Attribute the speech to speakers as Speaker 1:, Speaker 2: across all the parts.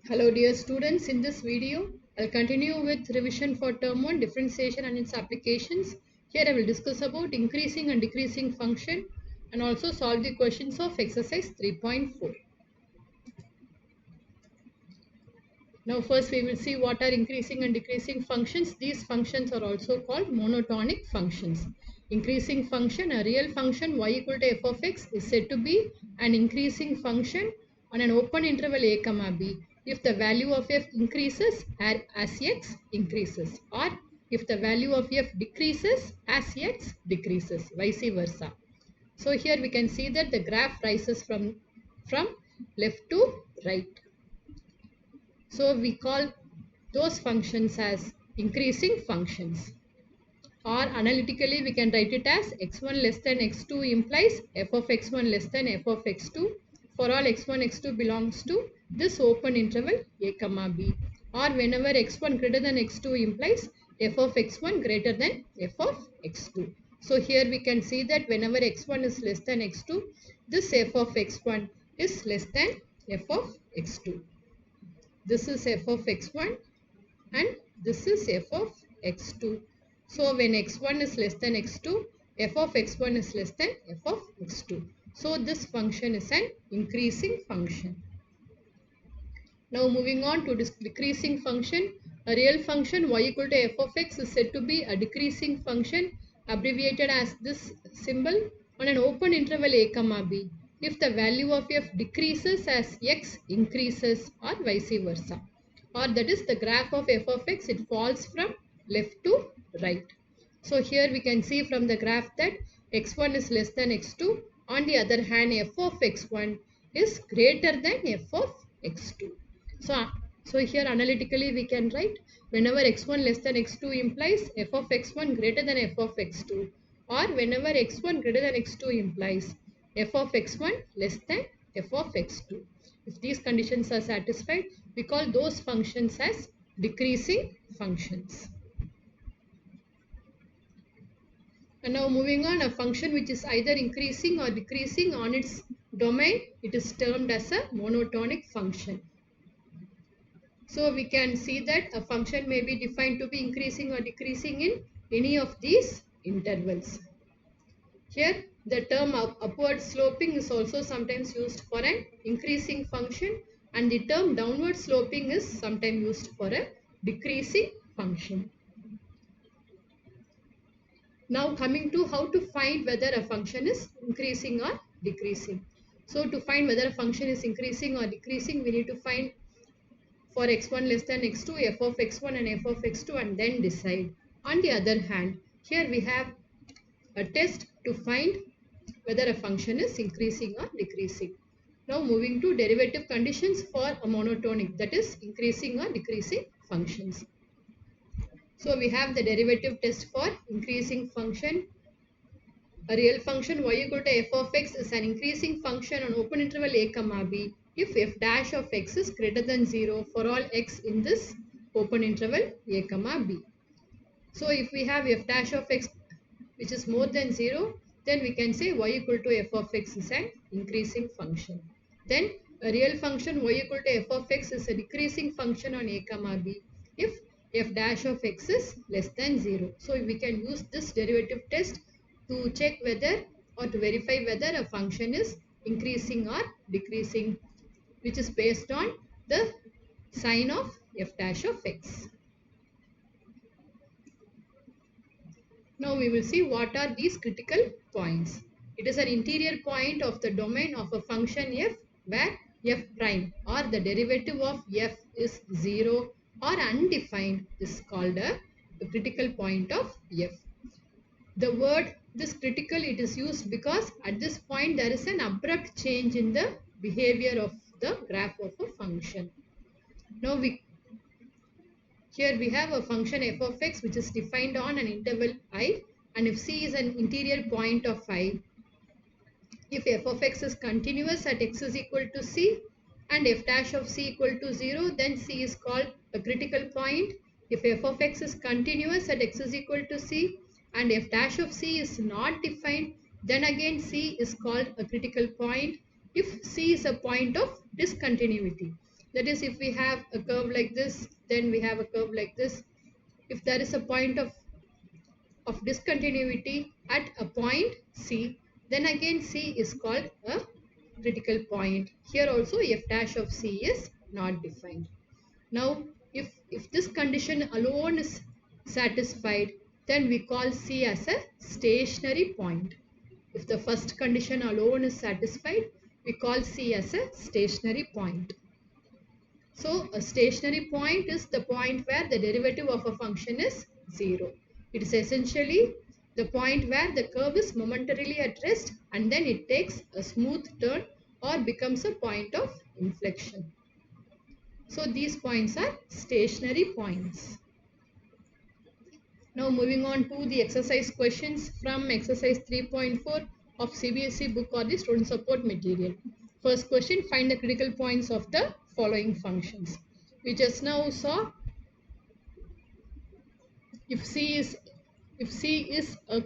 Speaker 1: Hello dear students, in this video I'll continue with revision for term 1 differentiation and its applications. Here I will discuss about increasing and decreasing function and also solve the questions of exercise 3.4. Now first we will see what are increasing and decreasing functions. These functions are also called monotonic functions. Increasing function, a real function y equal to f of x is said to be an increasing function on an open interval a comma b if the value of f increases as x increases, or if the value of f decreases as x decreases, vice versa. So here we can see that the graph rises from left to right. So we call those functions as increasing functions. Or analytically we can write it as x1 less than x2 implies f of x1 less than f of x2 for all x1 x2 belongs to this open interval a comma b, or whenever x1 greater than x2 implies f of x1 greater than f of x2. So here we can see that whenever x1 is less than x2, this f of x1 is less than f of x2. This is f of x1 and this is f of x2. So when x1 is less than x2, f of x1 is less than f of x2. So this function is an increasing function. Now moving on to this decreasing function. A real function y equal to f of x is said to be a decreasing function abbreviated as this symbol on an open interval a comma b if the value of f decreases as x increases, or vice versa, or that is the graph of f of x, it falls from left to right. So here we can see from the graph that x1 is less than x2. On the other hand, f of x1 is greater than f of x2. So here analytically we can write whenever x1 less than x2 implies f of x1 greater than f of x2, or whenever x1 greater than x2 implies f of x1 less than f of x2. If these conditions are satisfied, we call those functions as decreasing functions. And now moving on, a function which is either increasing or decreasing on its domain, it is termed as a monotonic function. So we can see that a function may be defined to be increasing or decreasing in any of these intervals. Here the term upward sloping is also sometimes used for an increasing function, and the term downward sloping is sometimes used for a decreasing function. Now coming to how to find whether a function is increasing or decreasing. So to find whether a function is increasing or decreasing, we need to find for x1 less than x2 f of x1 and f of x2 and then decide. On the other hand, here we have a test to find whether a function is increasing or decreasing. Now moving to derivative conditions for a monotonic, that is increasing or decreasing functions. So we have the derivative test for increasing function. A real function y equal to f of x is an increasing function on open interval a comma b if f dash of x is greater than 0 for all x in this open interval a comma b. So if we have f dash of x which is more than 0, then we can say y equal to f of x is an increasing function. Then a real function y equal to f of x is a decreasing function on a comma b if f dash of x is less than 0. So we can use this derivative test to check whether or to verify whether a function is increasing or decreasing, which is based on the sign of f dash of x. Now we will see what are these critical points. It is an interior point of the domain of a function f where f prime or the derivative of f is 0 or undefined is called a critical point of f. The word this critical, it is used because at this point there is an abrupt change in the behavior of the graph of a function. Now here we have a function f of x which is defined on an interval I, and if c is an interior point of I, if f of x is continuous at x is equal to c and f dash of c equal to 0, then c is called a critical point. If f of x is continuous at x is equal to c and f dash of c is not defined, then again c is called a critical point if c is a point of discontinuity. That is, if we have a curve like this, then we have a curve like this. If there is a point of discontinuity at a point C, then again C is called a critical point. Here also f dash of C is not defined. Now, if this condition alone is satisfied, then we call C as a stationary point. If the first condition alone is satisfied, we call C as a stationary point. So a stationary point is the point where the derivative of a function is 0. It is essentially the point where the curve is momentarily at rest and then it takes a smooth turn or becomes a point of inflection. So these points are stationary points. Now moving on to the exercise questions from exercise 3.4 of CBSE book or the student support material. First question, find the critical points of the following functions. We just now saw if C is a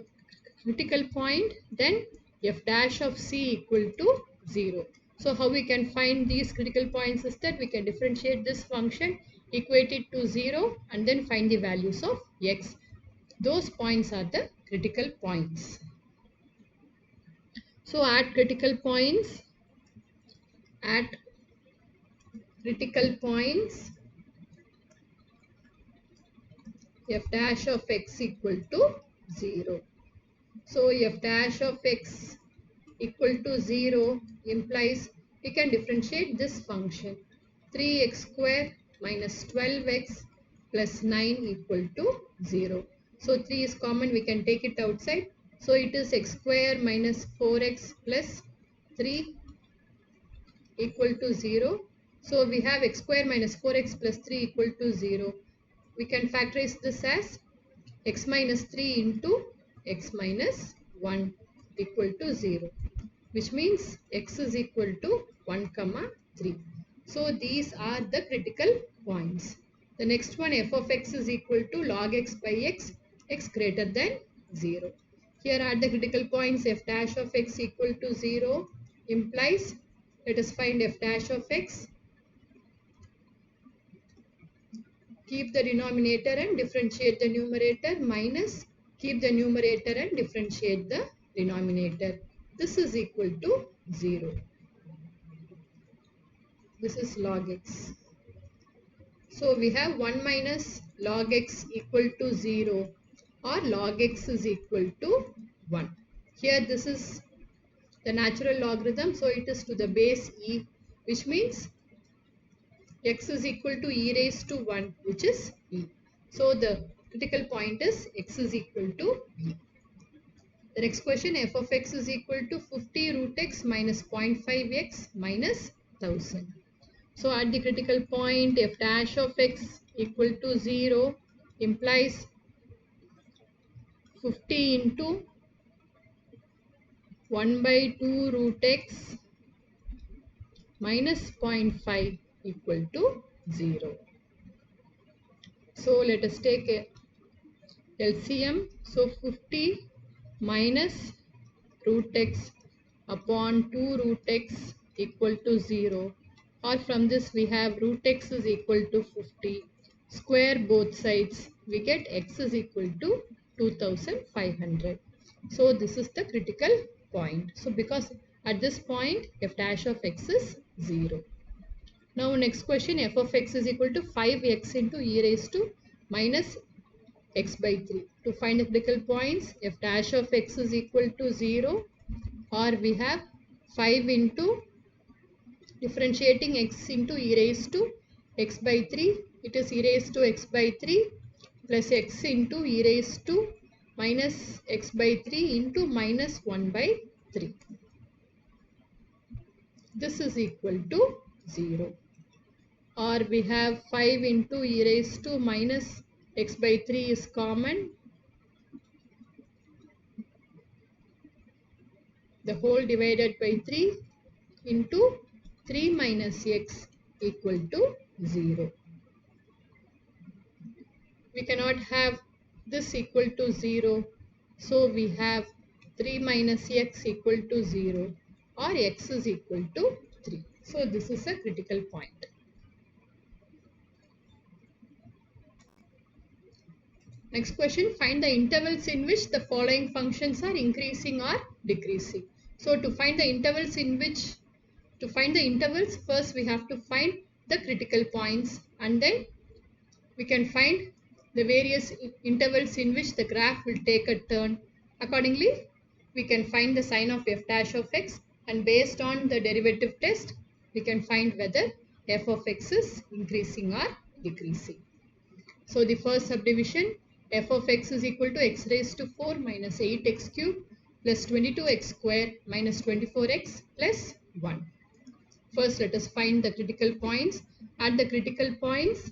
Speaker 1: critical point, then f dash of C equal to 0. So how we can find these critical points is that we can differentiate this function, equate it to 0 and then find the values of x. Those points are the critical points. So at critical points, f dash of x equal to 0. So f dash of x equal to 0 implies we can differentiate this function 3x square minus 12x plus 9 equal to 0. So 3 is common, we can take it outside. So it is x square minus 4x plus 3 equal to 0. So we have x square minus 4x plus 3 equal to 0. We can factorize this as x minus 3 into x minus 1 equal to 0, which means x is equal to 1 comma 3. So these are the critical points. The next one, f of x is equal to log x by x, x greater than 0. Here are the critical points. F dash of x equal to 0 implies, let us find f dash of x. Keep the denominator and differentiate the numerator, minus keep the numerator and differentiate the denominator. This is equal to 0. This is log x. So we have 1 minus log x equal to 0 or log x is equal to 1. Here this is the natural logarithm, so it is to the base e, which means x is equal to e raised to 1, which is e. So the critical point is x is equal to e. The next question, f of x is equal to 50 root x minus 0.5x minus 1000. So at the critical point, f dash of x equal to 0 implies 50 into 1 by 2 root x minus 0.5 equal to 0. So let us take a LCM. So 50 minus root x upon 2 root x equal to 0, or from this we have root x is equal to 50. Square both sides, we get x is equal to 2500. So this is the critical point. So because at this point f dash of x is 0. Now next question, f of x is equal to 5x into e raised to minus x by 3. To find the critical points, f dash of x is equal to 0, or we have 5 into differentiating x into e raised to x by 3. It is e raised to x by 3 plus x into e raised to minus x by 3 into minus 1 by 3. This is equal to 0. Or we have 5 into e raised to minus x by 3 is common. The whole divided by 3 into 3 minus x equal to 0. We cannot have this equal to 0. So we have 3 minus x equal to 0 or x is equal to 3. So this is a critical point. Next question, find the intervals in which the following functions are increasing or decreasing. So to find the intervals first we have to find the critical points, and then we can find the various intervals in which the graph will take a turn. Accordingly, we can find the sign of f dash of x, and based on the derivative test, we can find whether f of x is increasing or decreasing. So the first subdivision, f of x is equal to x raised to 4 minus 8x cube plus 22x square minus 24x plus 1. First, let us find the critical points. At the critical points,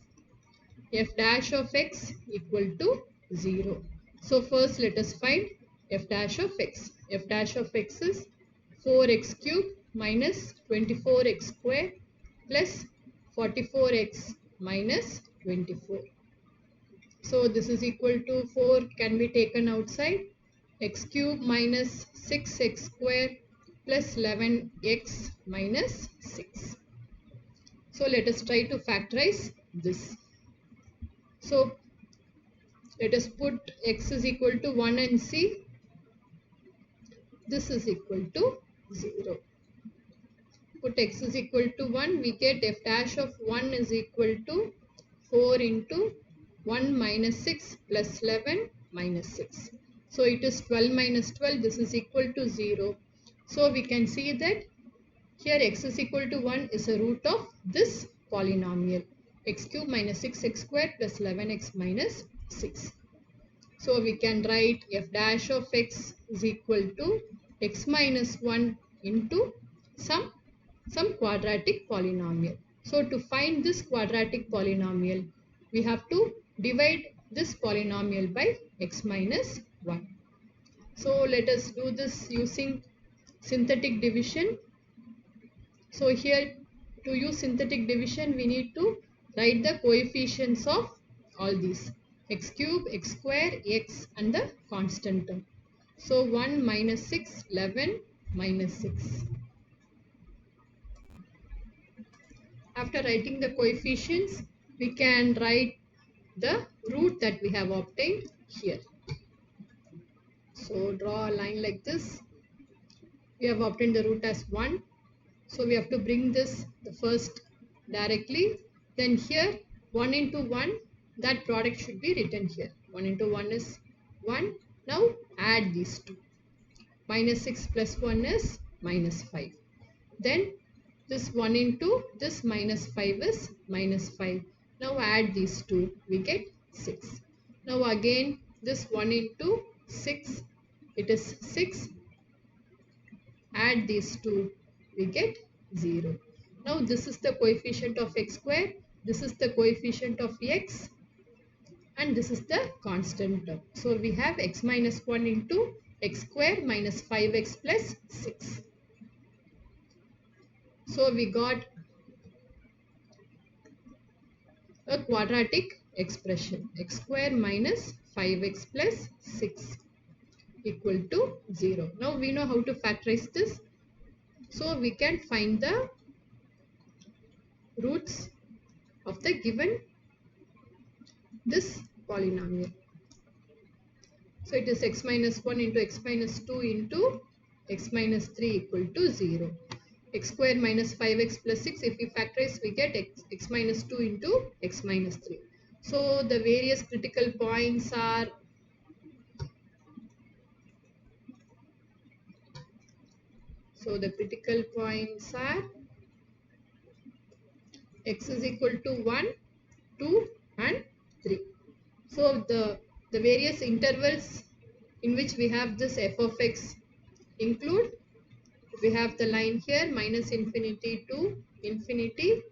Speaker 1: f dash of x equal to 0. So first let us find f dash of x. F dash of x is 4x cube minus 24x square plus 44x minus 24. So this is equal to 4 can be taken outside. X cube minus 6x square plus 11x minus 6. So let us try to factorize this. So let us put x is equal to 1 and see this is equal to 0. Put x is equal to 1, we get f dash of 1 is equal to 4 into 1 minus 6 plus 11 minus 6. So it is 12 minus 12, this is equal to 0. So we can see that here x is equal to 1 is a root of this polynomial. X cube minus 6x square plus 11x minus 6. So we can write f dash of x is equal to x minus 1 into some quadratic polynomial. So to find this quadratic polynomial, we have to divide this polynomial by x minus 1. So let us do this using synthetic division. So here to use synthetic division, we need to write the coefficients of all these, x cube, x square, x and the constant term. So 1 minus 6, 11 minus 6. After writing the coefficients, we can write the root that we have obtained here. So draw a line like this. We have obtained the root as 1. So we have to bring this the first directly. Then here 1 into 1, that product should be written here. 1 into 1 is 1. Now add these two. Minus 6 plus 1 is minus 5. Then this 1 into this minus 5 is minus 5. Now add these two. We get 6. Now again this 1 into 6. It is 6. Add these two. We get 0. Now this is the coefficient of x square. This is the coefficient of x. And this is the constant term. So we have x minus 1 into x square minus 5x plus 6. So we got a quadratic expression, x square minus 5x plus 6 equal to 0. Now we know how to factorize this. So we can find the roots of the given this polynomial. So it is x minus 1 into x minus 2 into x minus 3 equal to 0. X square minus 5x plus 6, if we factorize we get x minus 2 into x minus 3. So the various critical points are x is equal to 1, 2 and 3. So the various intervals in which we have this f of x include, we have the line here minus infinity to infinity,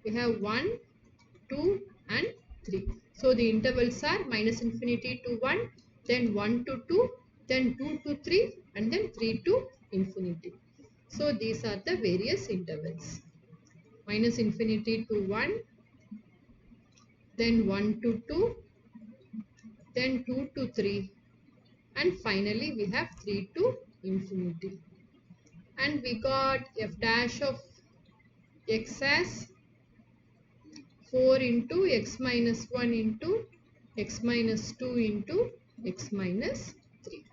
Speaker 1: we have 1, 2 and 3. So the intervals are minus infinity to 1, then 1 to 2, then 2 to 3 and then 3 to infinity. So these are the various intervals. Minus infinity to 1, then 1 to 2, then 2 to 3 and finally we have 3 to infinity. And we got f dash of x as 4 into x minus 1 into x minus 2 into x minus 3.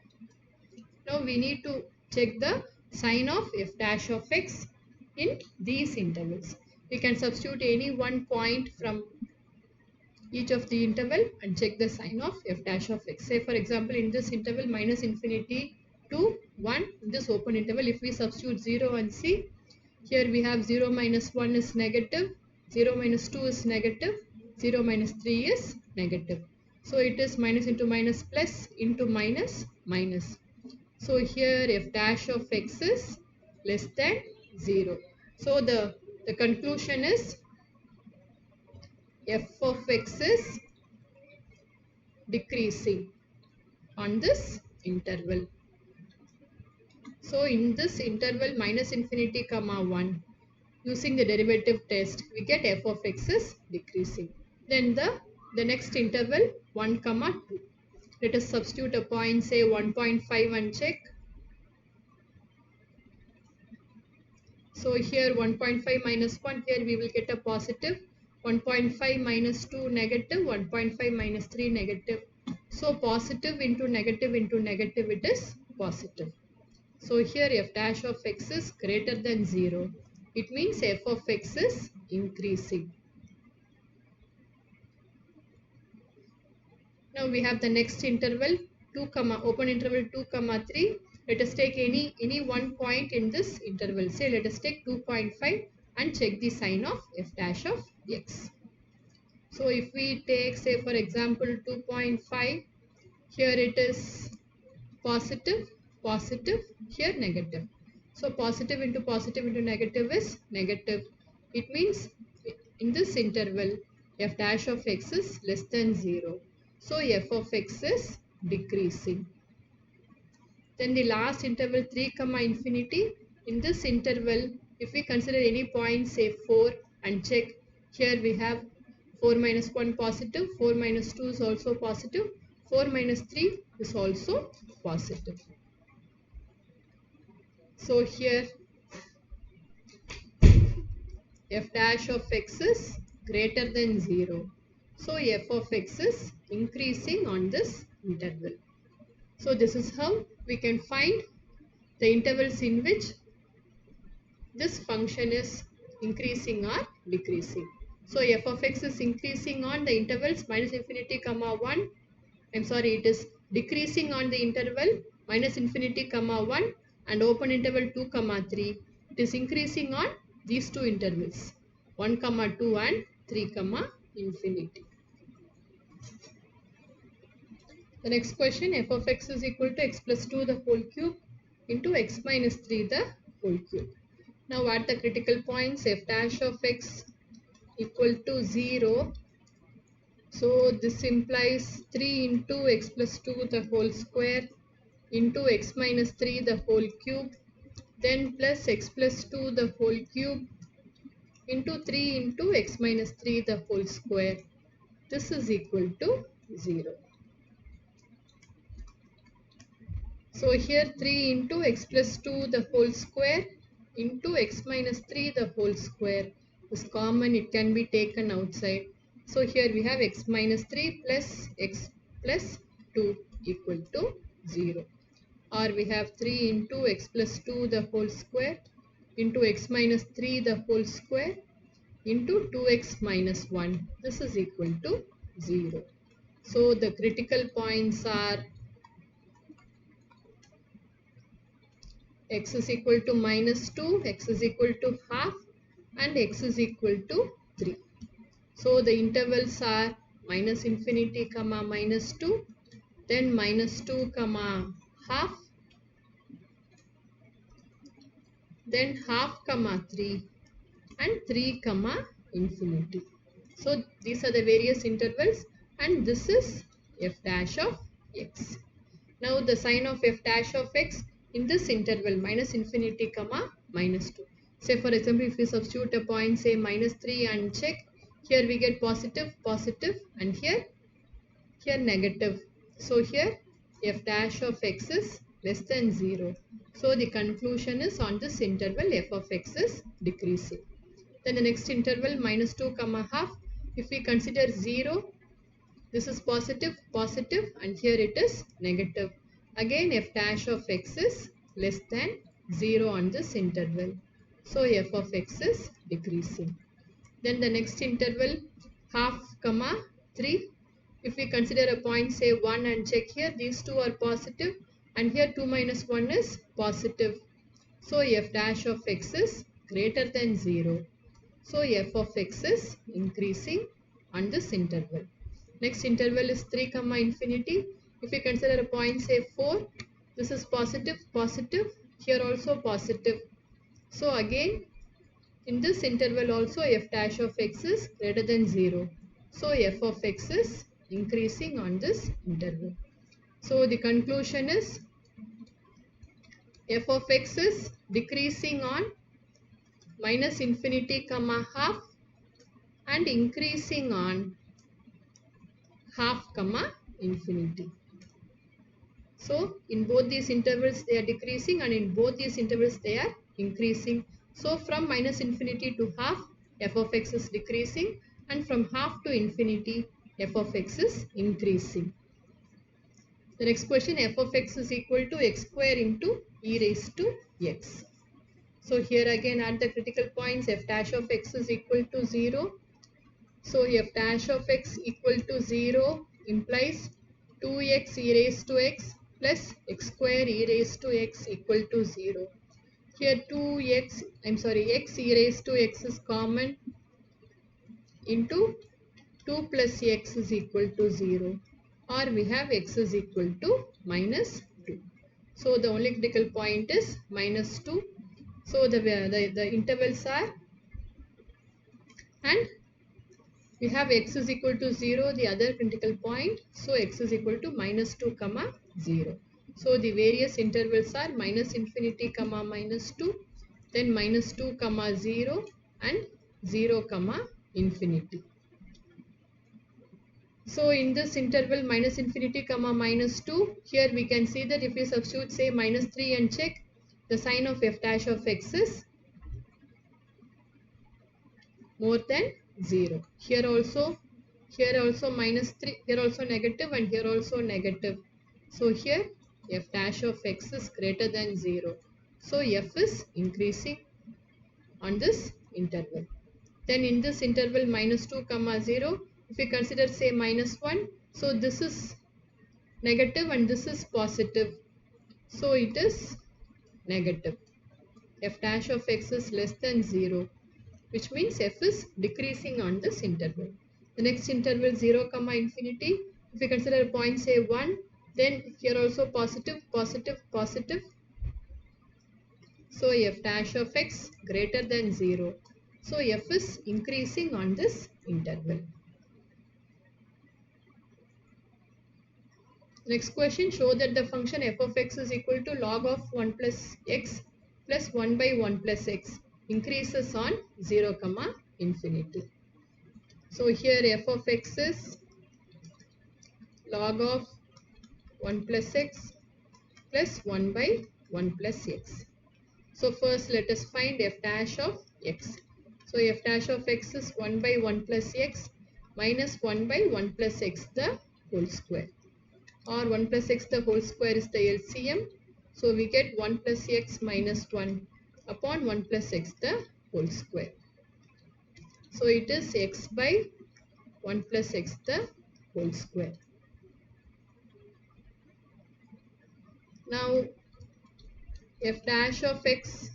Speaker 1: Now we need to check the sign of f dash of x in these intervals. We can substitute any one point from each of the interval and check the sign of f dash of x. Say for example in this interval minus infinity to 1, in this open interval, if we substitute 0 and see, here we have 0 minus 1 is negative, 0 minus 2 is negative, 0 minus 3 is negative. So it is minus into minus plus into minus minus. So here f dash of x is less than 0. So the conclusion is f of x is decreasing on this interval. So in this interval minus infinity comma 1, using the derivative test, we get f of x is decreasing. Then the next interval 1 comma 2. Let us substitute a point, say 1.5 and check. So here 1.5 minus 1, here we will get a positive. 1.5 minus 2 negative, 1.5 minus 3 negative. So positive into negative it is positive. So here f dash of x is greater than 0. It means f of x is increasing. Now we have the next interval 2 comma open interval 2 comma 3. Let us take any one point in this interval. Say let us take 2.5 and check the sign of f dash of x. So if we take say for example 2.5, here it is positive, here negative. So positive into negative is negative. It means in this interval f dash of x is less than 0. So f of x is decreasing. Then the last interval 3 comma infinity. In this interval, if we consider any point say 4 and check, here we have 4 minus 1 positive, 4 minus 2 is also positive, 4 minus 3 is also positive. So here f dash of x is greater than 0. So f of x is increasing on this interval. So this is how we can find the intervals in which this function is increasing or decreasing. So f of x is increasing on the intervals minus infinity comma 1. It is decreasing on the interval minus infinity comma 1 and open interval 2 comma 3. It is increasing on these two intervals 1 comma 2 and 3 comma infinity. The next question, f of x is equal to x plus 2 the whole cube into x minus 3 the whole cube. Now at the critical points, f dash of x equal to 0. So this implies 3 into x plus 2 the whole square into x minus 3 the whole cube, then plus x plus 2 the whole cube into 3 into x minus 3 the whole square. This is equal to 0. So here 3 into x plus 2 the whole square into x minus 3 the whole square is common. It can be taken outside. So here we have x minus 3 plus x plus 2 equal to 0. Or we have 3 into x plus 2 the whole square into x minus 3 the whole square into 2x minus 1. This is equal to 0. So the critical points are x is equal to minus 2, x is equal to half and x is equal to 3. So the intervals are minus infinity comma minus 2, then minus 2 comma half, then half comma 3 and 3 comma infinity. So these are the various intervals and this is f dash of x. Now the sign of f dash of x in this interval minus infinity comma minus 2. Say for example if we substitute a point say minus 3 and check, here we get positive and here negative. So here f dash of x is less than 0. So the conclusion is on this interval f of x is decreasing. Then the next interval minus 2 comma half. If we consider 0, then the sign of f dash of x in this interval minus infinity comma minus 2. Say for example if we substitute a point say minus 3 and check, here we get positive and here negative. So the conclusion is on this interval f of x is decreasing. Then the next interval minus 2 comma half. If we consider 0, This is positive, positive, and here it is negative. Again, f dash of x is less than 0 on this interval. So f of x is decreasing. Then the next interval, half comma 3. If we consider a point, say 1, and check here, these two are positive, and here 2 minus 1 is positive. So f dash of x is greater than 0. So f of x is increasing on this interval. Next interval is 3 comma infinity. If we consider a point, say 4, this is positive, positive, here also positive. So again, in this interval also f dash of x is greater than 0. So f of x is increasing on this interval. So the conclusion is f of x is decreasing on minus infinity comma half and increasing on half comma infinity. So in both these intervals they are decreasing, and in both these intervals they are increasing. So from minus infinity to half, f of x is decreasing, and from half to infinity, f of x is increasing. The next question, f of x is equal to x square into e raised to x. So here again at the critical points, f dash of x is equal to 0. So f dash of x equal to 0 implies 2x e raised to x plus x square e raised to x equal to 0. Here x e raised to x is common into 2 plus x is equal to 0, or we have x is equal to minus 2. So the only critical point is minus 2. So the intervals are, and we have x is equal to 0, the other critical point. So x is equal to minus 2 comma 0. So the various intervals are minus infinity comma minus 2, then minus 2 comma 0, and 0 comma infinity. So in this interval minus infinity comma minus 2, here we can see that if we substitute say minus 3 and check, the sign of f dash of x is more than 0. Here also minus 3, here also negative, and here also negative. So here f dash of x is greater than 0. So f is increasing on this interval. Then in this interval minus 2 comma 0, if we consider say minus 1, so this is negative and this is positive. So it is negative. F dash of x is less than 0, which means f is decreasing on this interval. The next interval 0 comma infinity, if we consider a point say 1, then here also positive, positive, positive. So f dash of x greater than 0. So f is increasing on this interval. Next question, show that the function f of x is equal to log of 1 plus x plus 1 by 1 plus x increases on 0 comma infinity. So here f of x is log of 1 plus x plus 1 by 1 plus x. So first let us find f dash of x. So f dash of x is 1 by 1 plus x minus 1 by 1 plus x the whole square, or 1 plus x the whole square is the LCM. So we get 1 plus x minus 1 upon 1 plus x the whole square. So it is x by 1 plus x the whole square. Now f dash of x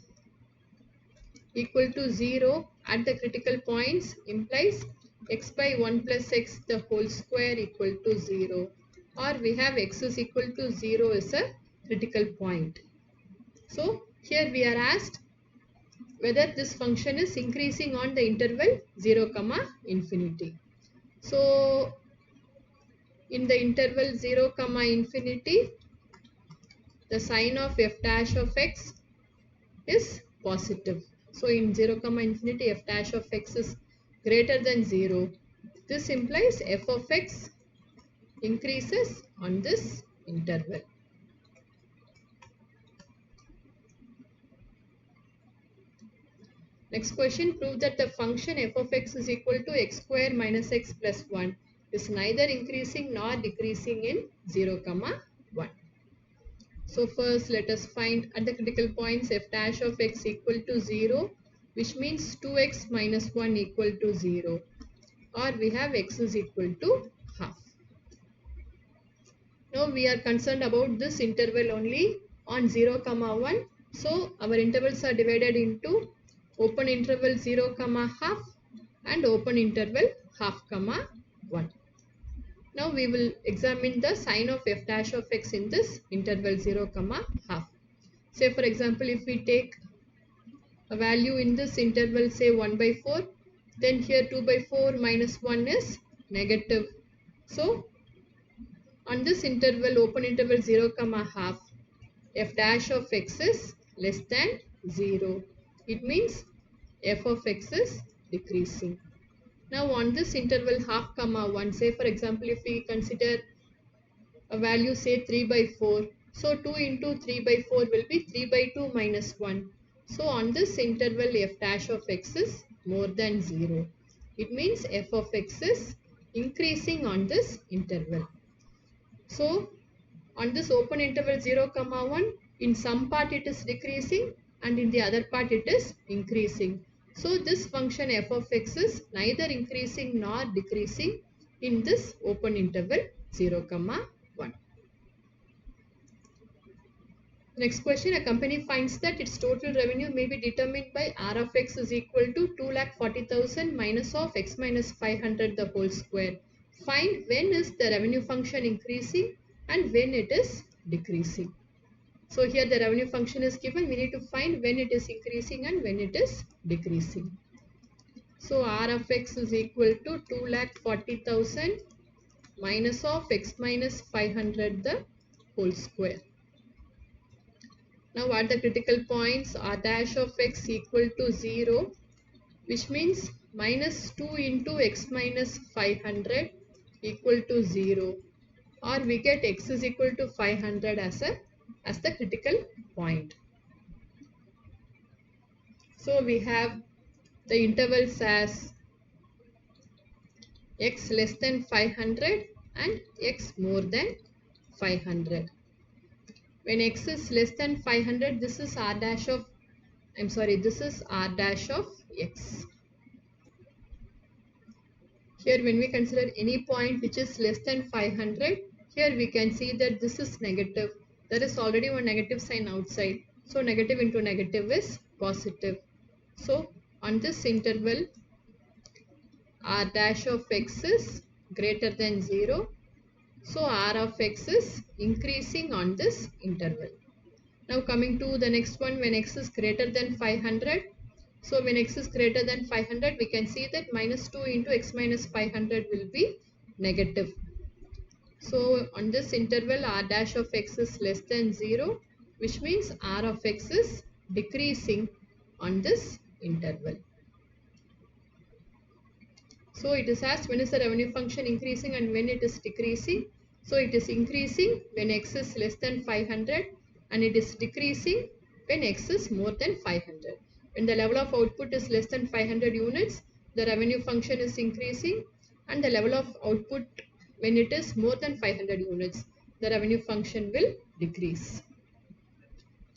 Speaker 1: equal to 0 at the critical points implies x by 1 plus x the whole square equal to 0, or we have x is equal to 0 is a critical point. So here we are asked whether this function is increasing on the interval 0 comma infinity. So in the interval 0 comma infinity, the sign of f dash of x is positive. So in 0 comma infinity, f dash of x is greater than 0. This implies f of x increases on this interval. Next question, prove that the function f of x is equal to x square minus x plus 1 is neither increasing nor decreasing in 0, 1. So first let us find at the critical points f dash of x equal to 0, which means 2x minus 1 equal to 0, or we have x is equal to half. Now we are concerned about this interval only on 0, 1. So our intervals are divided into open interval 0, half and open interval half, 1. Now we will examine the sign of f dash of x in this interval 0, half. Say for example, if we take a value in this interval, say 1 by 4, then here 2 by 4 minus 1 is negative. So on this interval, open interval 0, half, f dash of x is less than 0. It means f of x is decreasing. Now on this interval half, 1, say for example, if we consider a value say 3 by 4. So 2 into 3 by 4 will be 3 by 2 minus 1. So on this interval f dash of x is more than 0. It means f of x is increasing on this interval. So on this open interval 0, 1, in some part it is decreasing and in the other part it is increasing. So this function f of x is neither increasing nor decreasing in this open interval 0, 1. Next question, a company finds that its total revenue may be determined by R of x is equal to 2,40,000 minus of x minus 500 the whole square. Find when is the revenue function increasing and when it is decreasing. So here the revenue function is given. We need to find when it is increasing and when it is decreasing. So R of x is equal to 2,40,000 minus of x minus 500 the whole square. Now at the critical points, R dash of x equal to 0, which means minus 2 into x minus 500 equal to 0, or we get x is equal to 500 as the critical point. So we have the intervals as x less than 500 and x more than 500. When x is less than 500, this is R dash of, this is R dash of x. Here when we consider any point which is less than 500, here we can see that this is negative. There is already one negative sign outside. So negative into negative is positive. So on this interval, R dash of x is greater than 0. So R of x is increasing on this interval. Now coming to the next one, when x is greater than 500. So when x is greater than 500, we can see that minus 2 into x minus 500 will be negative. So on this interval, R dash of x is less than 0, which means R of x is decreasing on this interval. So it is asked when is the revenue function increasing and when it is decreasing. So it is increasing when x is less than 500 and it is decreasing when x is more than 500. When the level of output is less than 500 units, the revenue function is increasing, and the level of output when it is more than 500 units, the revenue function will decrease.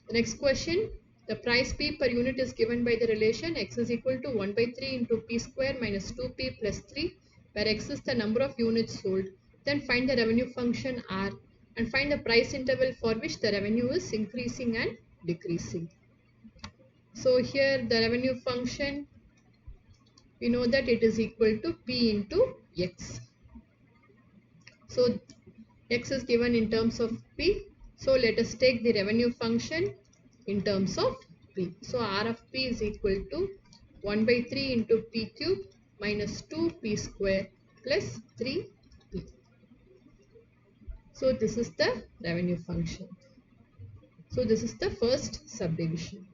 Speaker 1: The next question, the price P per unit is given by the relation x is equal to 1 by 3 into P square minus 2P plus 3, where x is the number of units sold. Then find the revenue function R and find the price interval for which the revenue is increasing and decreasing. So here the revenue function, we know that it is equal to P into X. So X is given in terms of P. So let us take the revenue function in terms of P. So R of P is equal to 1 by 3 into P cube minus 2P square plus 3P. So this is the revenue function. So this is the first subdivision.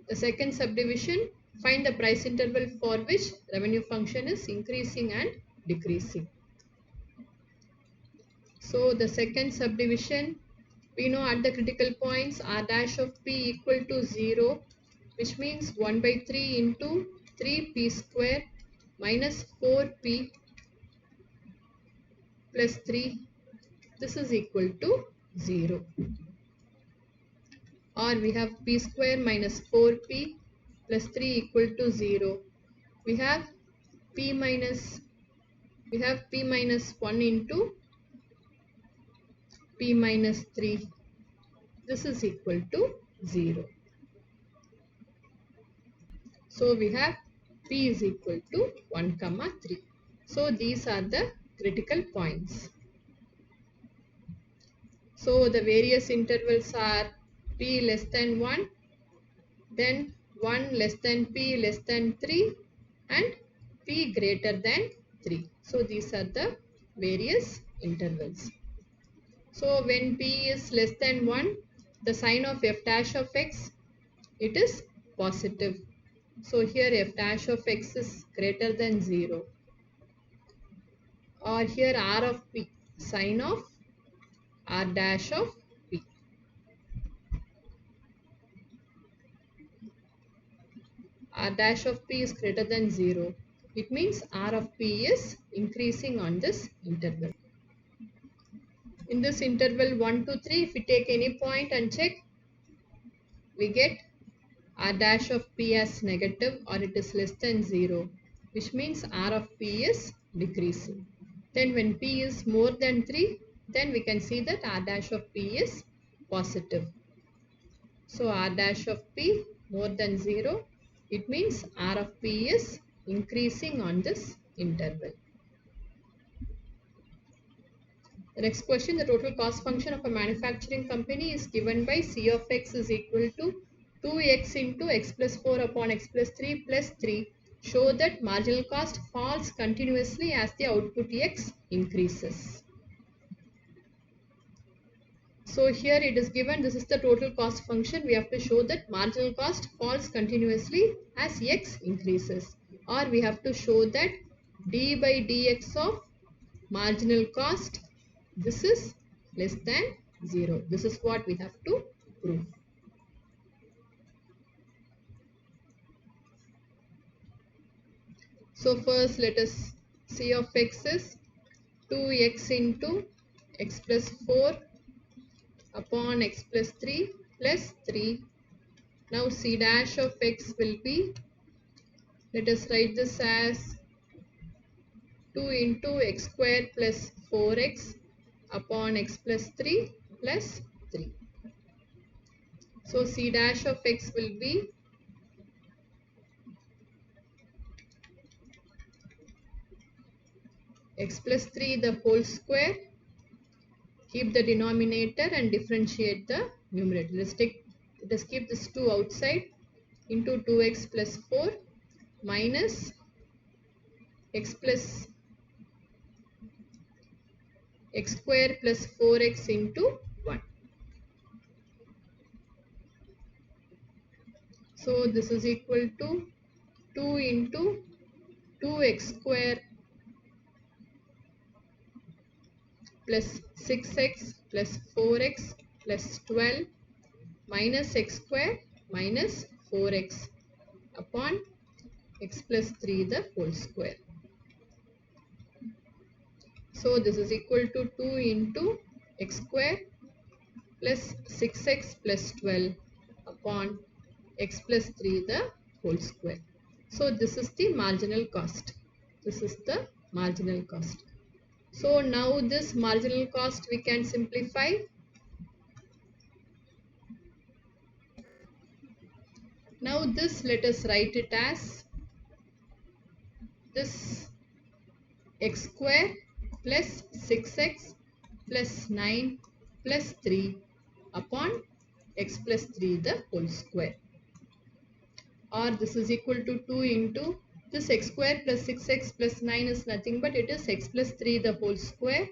Speaker 1: The second subdivision, find the price interval for which revenue function is increasing and decreasing. So the second subdivision, we know at the critical points R dash of P equal to 0, which means 1 by 3 into 3P square minus 4P plus 3, this is equal to 0. Or we have p square minus 4p plus 3 equal to 0. We have p minus 1 into p minus 3. This is equal to 0. So we have p is equal to 1 comma 3. So these are the critical points. So the various intervals are p less than 1, then 1 less than p less than 3, and p greater than 3. So these are the various intervals. So when p is less than 1, the sign of f dash of x, it is positive. So here f dash of x is greater than 0. Or here r of p, sign of r dash of p. R dash of p is greater than 0. It means r of p is increasing on this interval. In this interval 1 to 3, if we take any point and check, we get r dash of p as negative or it is less than 0, which means r of p is decreasing. Then when p is more than 3, then we can see that r dash of p is positive. So r dash of p more than 0, it means r of p is increasing on this interval. The next question, the total cost function of a manufacturing company is given by C of x is equal to 2x into x plus 4 upon x plus 3 plus 3. Show that marginal cost falls continuously as the output x increases. So here it is given, this is the total cost function. We have to show that marginal cost falls continuously as x increases. Or we have to show that d by dx of marginal cost, this is less than 0. This is what we have to prove. So first let us C of x is 2x into x plus 4 upon x plus 3 plus 3. Now C dash of x will be, let us write this as 2 into x square plus 4x upon x plus 3 plus 3. So C dash of x will be x plus 3 the whole square, keep the denominator and differentiate the numerator. Let us keep this 2 outside, into 2x plus 4 minus x square plus 4x into 1. So this is equal to 2 into 2x square plus 6x plus 4x plus 12 minus x square minus 4x upon x plus 3 the whole square. So this is equal to 2 into x square plus 6x plus 12 upon x plus 3 the whole square. So this is the marginal cost. This is the marginal cost. So now this marginal cost we can simplify. Now this, let us write it as this x square plus 6x plus 9 plus 3 upon x plus 3 the whole square. Or this is equal to 2 into this x square plus 6x plus 9 is nothing but it is x plus 3 the whole square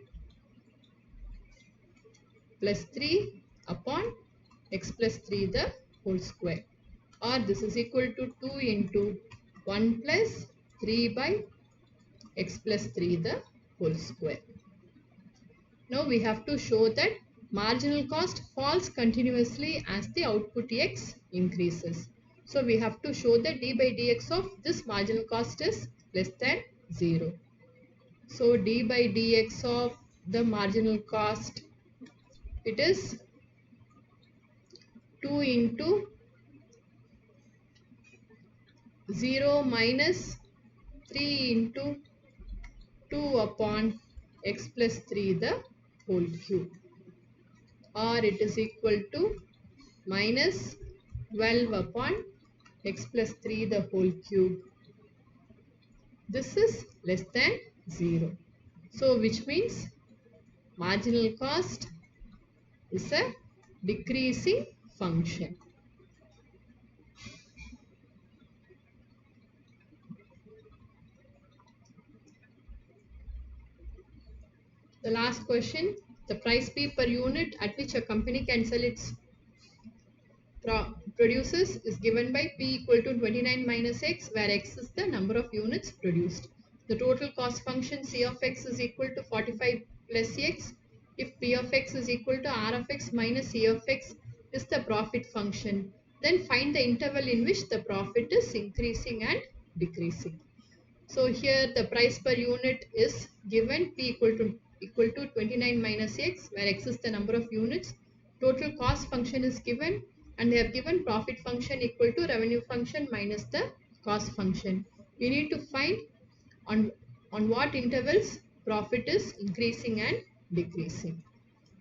Speaker 1: plus 3 upon x plus 3 the whole square. Or this is equal to 2 into 1 plus 3 by x plus 3 the whole square. Now we have to show that marginal cost falls continuously as the output x increases. So we have to show that d by dx of this marginal cost is less than 0. So d by dx of the marginal cost, it is 2 into 0 minus 3 into 2 upon x plus 3 the whole cube, or it is equal to minus 12 upon x plus 3 the whole cube. This is less than 0. So which means marginal cost is a decreasing function. The last question, the price P per unit at which a company can sell its produces is given by P equal to 29 minus X, where X is the number of units produced. The total cost function C of X is equal to 45 plus X. If P of X is equal to R of X minus C of X is the profit function, then find the interval in which the profit is increasing and decreasing. So here the price per unit is given P equal to 29 minus X, where X is the number of units. Total cost function is given, and they have given profit function equal to revenue function minus the cost function. We need to find on what intervals profit is increasing and decreasing.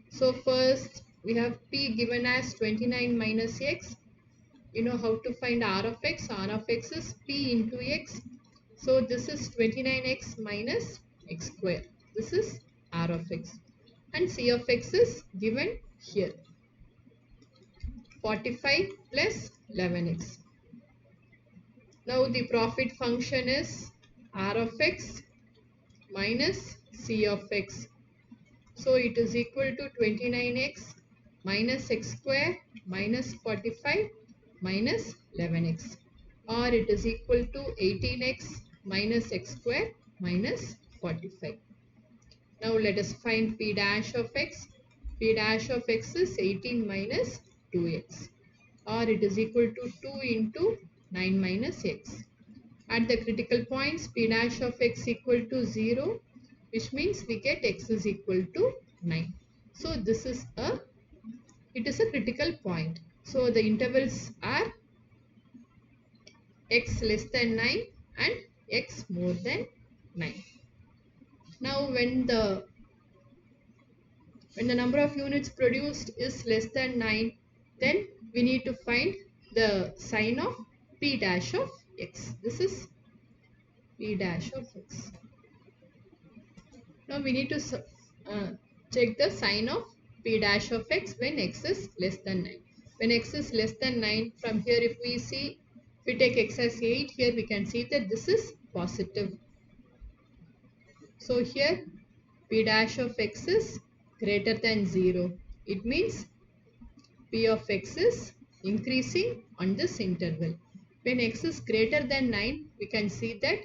Speaker 1: So first we have P given as 29 minus X. You know how to find R of X. R of X is P into X. So this is 29x minus x square. This is R of X. And C of X is given here. 45 plus 11x. Now the profit function is R of X minus C of X. So it is equal to 29x minus x square minus 45 minus 11x. Or it is equal to 18x minus x square minus 45. Now let us find P dash of X. P dash of X is 18 minus 2x, or it is equal to 2 into 9 minus x. At the critical points, P dash of X equal to 0, which means we get x is equal to 9. So this is it is a critical point. So the intervals are x less than 9 and x more than 9. Now when the number of units produced is less than 9, then we need to find the sign of P dash of X. This is P dash of X. Now we need to check the sign of P dash of X when X is less than 9. When X is less than 9, from here if we take X as 8, here we can see that this is positive. So here P dash of X is greater than 0. It means P of X is increasing on this interval. When X is greater than 9, we can see that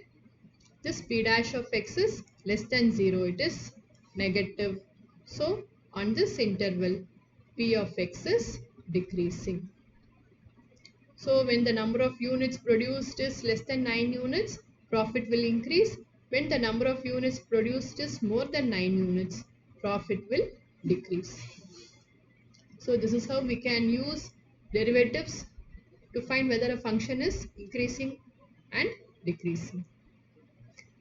Speaker 1: this P dash of X is less than 0. It is negative. So on this interval, P of X is decreasing. So when the number of units produced is less than 9 units, profit will increase. When the number of units produced is more than 9 units, profit will decrease. So this is how we can use derivatives to find whether a function is increasing and decreasing.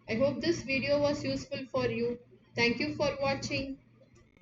Speaker 1: I hope this video was useful for you. Thank you for watching.